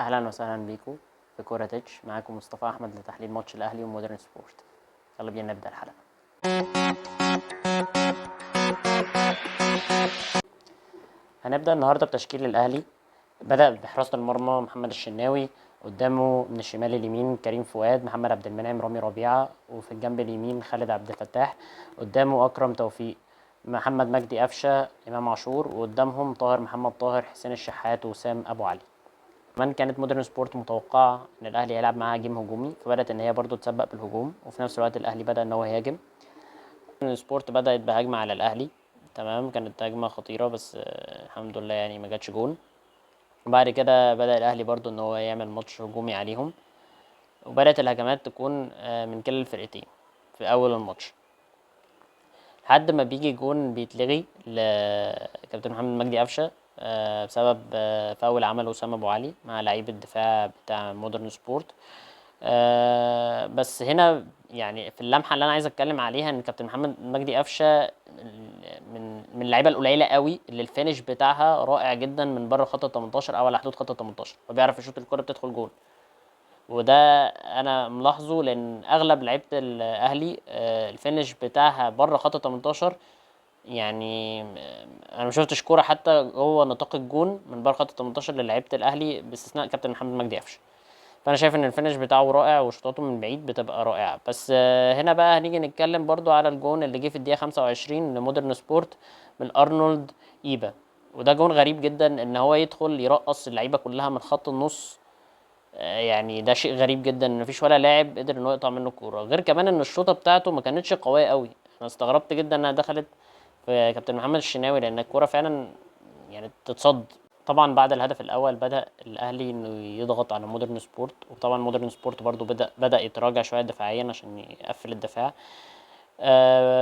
اهلا وسهلا بيكم في كوره تتش. معاكم مصطفى احمد لتحليل ماتش الاهلي ومودرن سبورت. يلا بينا نبدا الحلقه. هنبدا النهارده بتشكيل الاهلي. بدا بحراسه المرمى محمد الشناوي، قدامه من الشمال اليمين كريم فؤاد، محمد عبد المنعم، رامي ربيعه، وفي الجنب اليمين خالد عبد الفتاح، قدامه اكرم توفيق، محمد مجدي قفشه، امام عاشور، وقدامهم طاهر محمد طاهر، حسين الشحات، وسام ابو علي. كمان كانت مودرن سبورت متوقعة ان الاهلي هيلعب معاها جيم هجومي، فبدأت ان هي برضو تسبق بالهجوم، وفي نفس الوقت الاهلي بدأ ان هو يهاجم. مودرن سبورت بدأت بهجمة على الاهلي، تمام، كانت هجمة خطيرة بس الحمد لله يعني ما جاتش جون. وبعد كده بدأ الاهلي برضو ان هو يعمل ماتش هجومي عليهم، وبدأت الهجمات تكون من كلا الفرقتين في اول الماتش، لحد ما بيجي جون بيتلغي لكابتن محمد مجدي قفشه بسبب فاول عمله اسامه ابو علي مع لعيب الدفاع بتاع مودرن سبورت. بس هنا يعني في اللمحه اللي انا عايز اتكلم عليها ان كابتن محمد مجدي قفشه من اللعيبه القليله قوي اللي الفينش بتاعها رائع جدا من بره خط ال 18 او على حدود خط ال 18، وبيعرف يشوط الكره بتدخل جون. وده انا ملاحظه لان اغلب لعيبه الاهلي الفينش بتاعها بره خط 18. يعني انا ما شفتش كوره حتى جوه نطاق الجون من بره خط 18 للعيبه الاهلي باستثناء كابتن محمد مجدي قفشه. فانا شايف ان الفينش بتاعه رائع وشوطاته من بعيد بتبقى رائعه. بس هنا بقى هنيجي نتكلم برضو على الجون اللي جه في الدقيقه 25 لمودرن سبورت من ارنولد ايبا. وده جون غريب جدا ان هو يدخل يرقص اللعيبه كلها من خط النص. يعني ده شيء غريب جدا ان مفيش ولا لاعب قدر ان هو يقطع منه الكوره، غير كمان ان الشوطه بتاعته ما كانتش قويه قوي. انا استغربت جدا انها دخلت في كابتن محمد الشناوي لان الكوره فعلا يعني تتصد. طبعا بعد الهدف الاول بدا الاهلي انه يضغط على مودرن سبورت، وطبعا مودرن سبورت برضو بدا يتراجع شويه دفاعيا عشان يقفل الدفاع.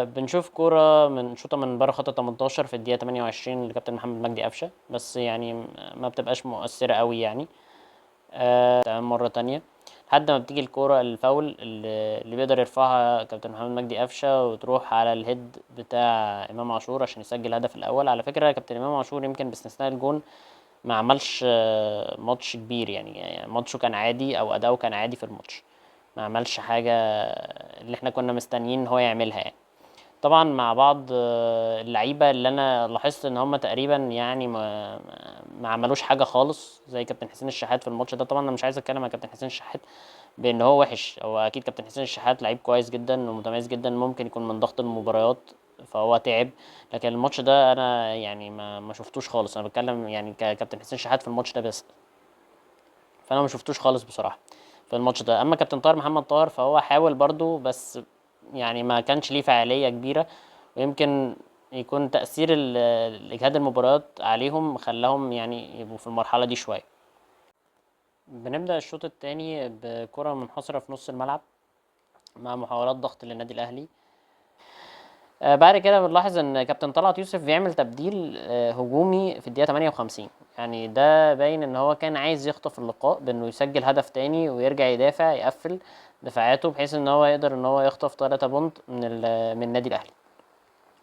بنشوف كوره من شوطه من بره خط 18 في الدقيقه 28 لكابتن محمد مجدي قفشه، بس يعني ما بتبقاش مؤثره قوي يعني. تمام مرة تانية لحد ما بتيجي الكورة الفاول اللي بيقدر يرفعها كابتن محمد مجدي قفشة وتروح على الهيد بتاع إمام عاشور عشان يسجل الهدف الأول. على فكرة كابتن إمام عاشور يمكن باستثناء الجون ما عملش ماتش كبير، يعني ماتشه كان عادي أو أداؤه كان عادي في الماتش، ما عملش حاجة اللي احنا كنا مستنيين إن هو يعملها يعني. طبعا مع بعض اللعيبه اللي انا لاحظت ان هم تقريبا يعني ما عملوش حاجه خالص زي كابتن حسين الشحات في الماتش ده. طبعا انا مش عايز اتكلم عن كابتن حسين الشحات بان هو وحش، هو اكيد كابتن حسين الشحات لعيب كويس جدا ومتميز جدا، ممكن يكون من ضغط المباريات فهو تعب. لكن الماتش ده انا يعني ما شفتوش خالص، انا بتكلم يعني ككابتن حسين الشحات في الماتش ده بس، فانا ما شفتوش خالص بصراحه في الماتش ده. اما كابتن طاهر محمد طاهر فهو حاول برضو بس يعني ما كانش ليه فعاليه كبيره، ويمكن يكون تأثير الإجهاد المباريات عليهم خلاهم يعني يبقوا في المرحلة دي شوية. بنبدأ الشوط الثاني بكرة منحصرة في نص الملعب مع محاولات ضغط للنادي الأهلي. بعد كده بنلاحظ ان كابتن طلعت يوسف بيعمل تبديل هجومي في الدقيقة 58. يعني ده باين ان هو كان عايز يخطف اللقاء بانه يسجل هدف تاني ويرجع يدافع يقفل دفاعاته بحيث ان هو يقدر ان هو يخطف 3 بونت من النادي الأهلي.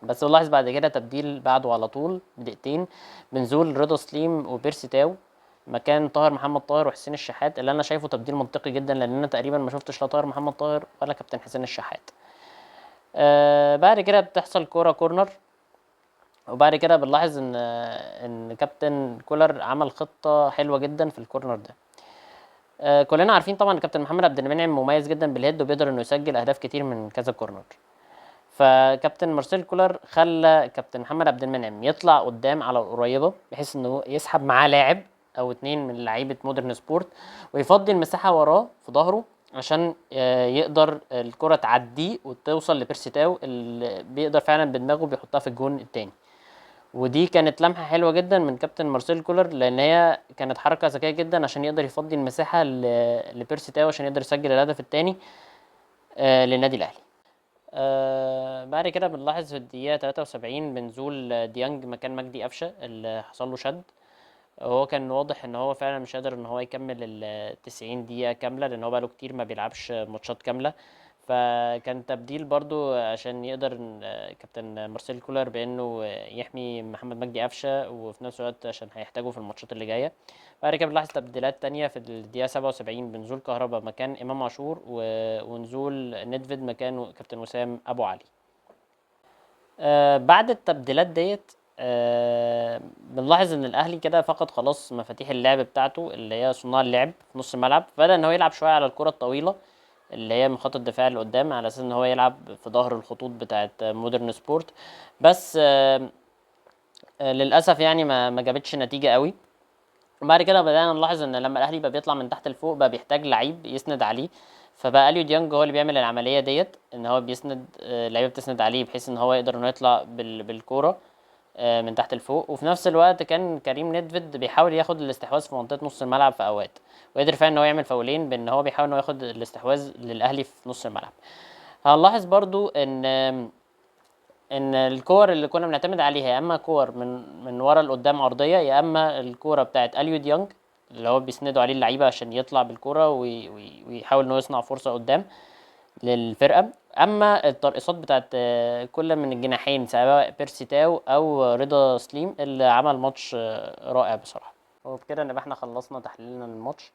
بس بنلاحظ بعد كده تبديل بعده على طول بدقيقتين بنزول رضا سليم وبيرسي تاو مكان طاهر محمد طاهر وحسين الشحات، اللي انا شايفه تبديل منطقي جدا لان انا تقريبا ما شفتش لا طاهر محمد طاهر ولا كابتن حسين الشحات. بعد كده بتحصل كوره كورنر، وبعد كده بنلاحظ ان كابتن كولر عمل خطه حلوه جدا في الكورنر ده. كلنا عارفين طبعا ان كابتن محمد عبد المنعم مميز جدا بالهيد وبيقدر انه يسجل اهداف كتير من كذا كورنر. فكابتن مارسيل كولر خلى كابتن محمد عبد المنعم يطلع قدام على القريبه بحيث انه يسحب معاه لاعب او اتنين من لعيبه مودرن سبورت ويفضي المساحه وراه في ظهره عشان يقدر الكره تعديه وتوصل لبيرسي تاو اللي بيقدر فعلا بدماغه بيحطها في الجون التاني. ودي كانت لمحه حلوه جدا من كابتن مارسيل كولر لان هي كانت حركه ذكيه جدا عشان يقدر يفضي المساحه لبيرسي تاو عشان يقدر يسجل الهدف التاني للنادي الاهلي. بعد كده بنلاحظ في الدقيقة 73 بنزول ديانج مكان مجدي قفشة اللي حصل له شد. هو كان واضح ان هو فعلا مش قادر ان هو يكمل ال 90 دقيقة كاملة لان هو بقاله كتير ما بيلعبش ماتشات كاملة، فكان تبديل برضو عشان يقدر كابتن مارسيل كولر بانه يحمي محمد مجدي قفشه، وفي نفس الوقت عشان هيحتاجه في الماتشات اللي جايه. بعد كده بنلاحظ تبديلات تانية في الدقيقه 77 بنزول كهربا مكان امام عاشور، ونزول ندفيد مكان كابتن وسام ابو علي. بعد التبديلات ديت بنلاحظ ان الاهلي كده فقد خلاص مفاتيح اللعب بتاعته اللي هي صناع اللعب في نص الملعب، فبدا ان هو يلعب شويه على الكره الطويله اللي هي من خط الدفاع اللي قدام، على اساس ان هو يلعب في ظهر الخطوط بتاعه مودرن سبورت. بس للاسف يعني ما جابتش نتيجه قوي. وبعد كده بدأنا نلاحظ ان لما الاهلي بقى بيطلع من تحت لفوق بقى بيحتاج لعيب يسند عليه، فبقى اليو ديانج هو اللي بيعمل العمليه ديت، ان هو بيسند لعيبه بتسند عليه بحيث ان هو يقدر انه يطلع بالكوره من تحت لفوق. وفي نفس الوقت كان كريم نيدفيد بيحاول ياخد الاستحواذ في منطقه نص الملعب في اوقات، وقدر فعلا ان هو يعمل فاولين بان هو بيحاول ان هو ياخد الاستحواذ للاهلي في نص الملعب. هنلاحظ برضو ان الكور اللي كنا بنعتمد عليها يا اما كور من ورا لقدام ارضيه، يا اما الكوره بتاعت اليو ديانج اللي هو بيسندوا عليه اللعيبه عشان يطلع بالكوره ويحاول انه يصنع فرصه قدام للفرقه. اما الترقصات بتاعت كل من الجناحين سواء بيرسي تاو او رضا سليم اللي عمل ماتش رائع بصراحه. وبكده نبقى احنا خلصنا تحليلنا للماتش.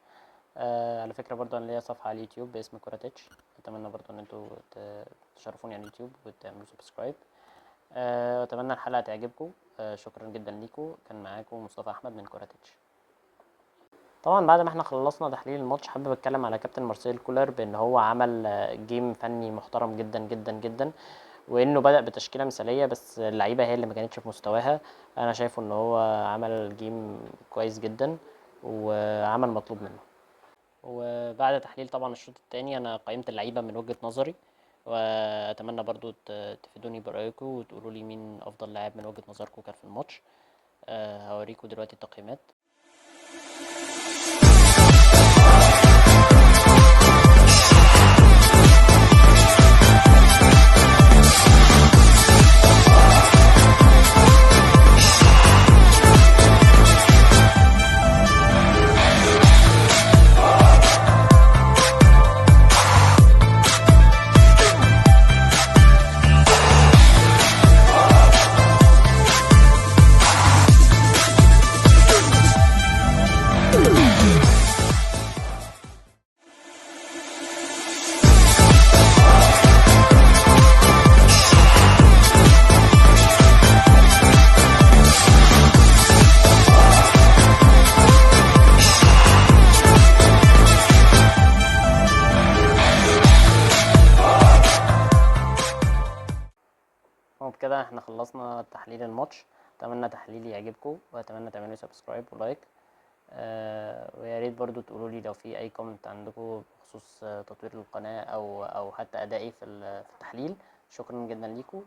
على فكره برضو انا ليا صفحه على اليوتيوب باسم كوراتيتش، اتمنى برضو ان انتوا تشرفوني على اليوتيوب وتعملوا سبسكرايب. اتمنى الحلقه تعجبكم. شكرا جدا ليكم، كان معاكم مصطفى احمد من كوراتيتش. طبعا بعد ما احنا خلصنا تحليل الماتش حابب اتكلم على كابتن مارسيل كولر بان هو عمل جيم فني محترم جدا جدا جدا، وانه بدأ بتشكيله مثاليه بس اللعيبه هي اللي ما كانتش في مستواها. انا شايفه ان هو عمل جيم كويس جدا وعمل مطلوب منه. وبعد تحليل طبعا الشوط الثاني انا قيمت اللعيبه من وجهة نظري، واتمنى برضو تفيدوني برأيكم وتقولوا لي مين افضل لاعب من وجهة نظركم كان في الماتش. هوريكم دلوقتي التقييمات. وبكده احنا خلصنا تحليل الماتش. اتمنى تحليلي يعجبكم، واتمنى تعملوا سبسكرايب ولايك. ويا ريت برضو تقولوا لي لو في اي كومنت عندكم بخصوص تطوير القناة او حتى ادائي في التحليل. شكرا جدا ليكم.